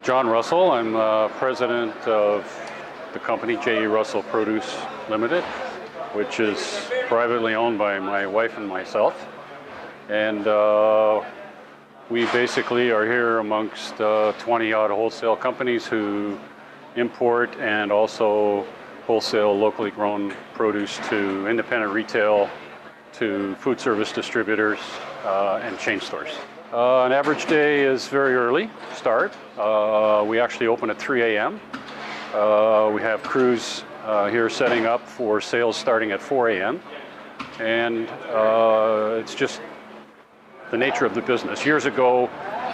John Russell. I'm president of the company J.E. Russell Produce Limited, which is privately owned by my wife and myself. And we basically are here amongst 20-odd wholesale companies who import and also wholesale locally grown produce to independent retail, to food service distributors, and chain stores. An average day is very early start. We actually open at 3 a.m. We have crews here setting up for sales starting at 4 a.m. And it's just the nature of the business. Years ago,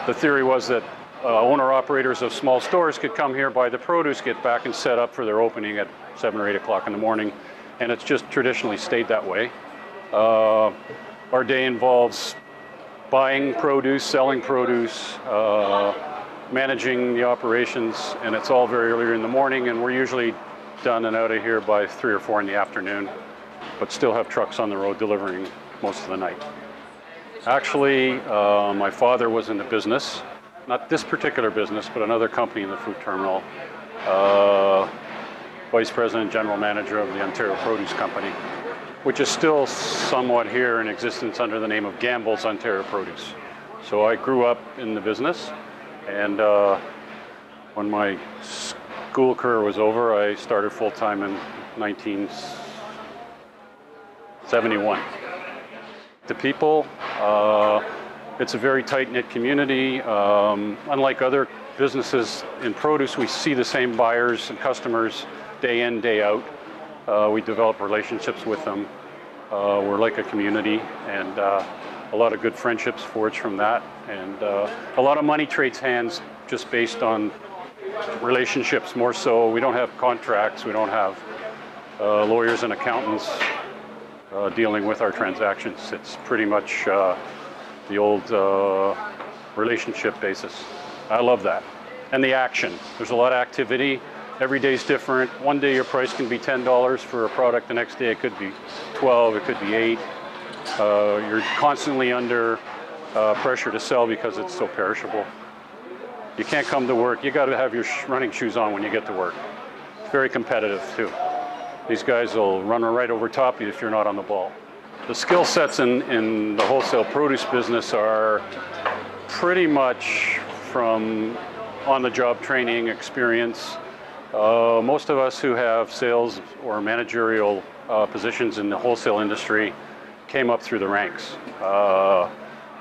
the theory was that owner-operators of small stores could come here, buy the produce, get back and set up for their opening at 7 or 8 o'clock in the morning. And it's just traditionally stayed that way. Our day involves buying produce, selling produce, managing the operations, and it's all very early in the morning, and we're usually done and out of here by 3 or 4 in the afternoon, but still have trucks on the road delivering most of the night. Actually, my father was in the business, not this particular business, but another company in the food terminal, Vice President, General Manager of the Ontario Produce Company, which is still somewhat here in existence under the name of Gamble's Ontario Produce. So I grew up in the business, and when my school career was over, I started full-time in 1971. The people, it's a very tight-knit community. Unlike other businesses in produce, we see the same buyers and customers day in, day out. We develop relationships with them. We're like a community, and a lot of good friendships forged from that. And a lot of money trades hands just based on relationships more so. We don't have contracts. We don't have lawyers and accountants dealing with our transactions. It's pretty much the old relationship basis. I love that. And the action. There's a lot of activity. Every day's different. One day your price can be $10 for a product. The next day it could be 12, it could be 8. You're constantly under pressure to sell because it's so perishable. You can't come to work. You got to have your running shoes on when you get to work. It's very competitive too. These guys will run right over top of you if you're not on the ball. The skill sets in the wholesale produce business are pretty much from on-the-job training experience. Most of us who have sales or managerial positions in the wholesale industry came up through the ranks.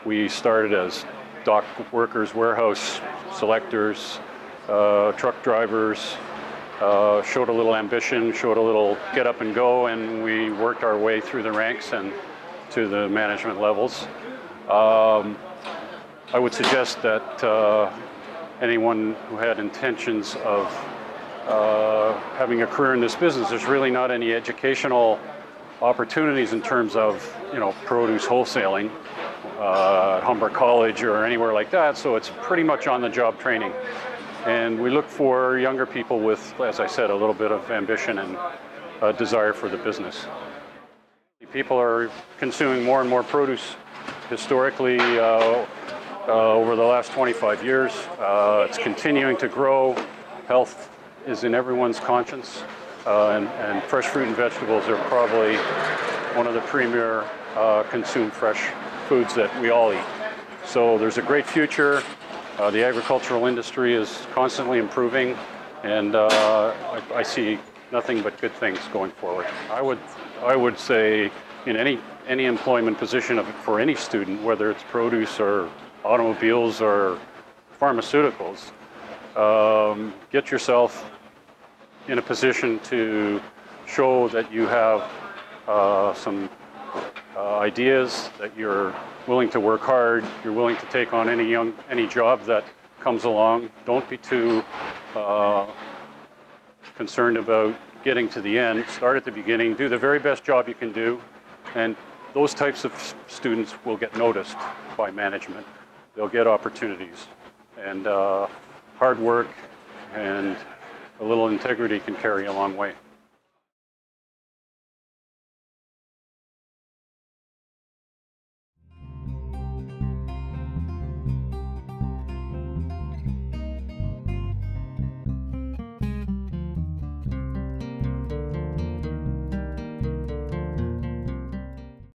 We started as dock workers, warehouse selectors, truck drivers, showed a little ambition, showed a little get up and go, and we worked our way through the ranks and to the management levels. I would suggest that anyone who had intentions of having a career in this business, there's really not any educational opportunities in terms of, produce wholesaling at Humber College or anywhere like that. So it's pretty much on-the-job training. And we look for younger people with, as I said, a little bit of ambition and a desire for the business. People are consuming more and more produce. Historically, over the last 25 years, it's continuing to grow. Health is in everyone's conscience, and fresh fruit and vegetables are probably one of the premier consumed fresh foods that we all eat. So there's a great future. The agricultural industry is constantly improving, and I see nothing but good things going forward. I would say in any employment position for any student, whether it's produce or automobiles or pharmaceuticals, get yourself in a position to show that you have some ideas, that you're willing to work hard, you're willing to take on any job that comes along. Don't be too concerned about getting to the end. Start at the beginning, do the very best job you can do, and those types of students will get noticed by management. They'll get opportunities, and hard work and a little integrity can carry a long way.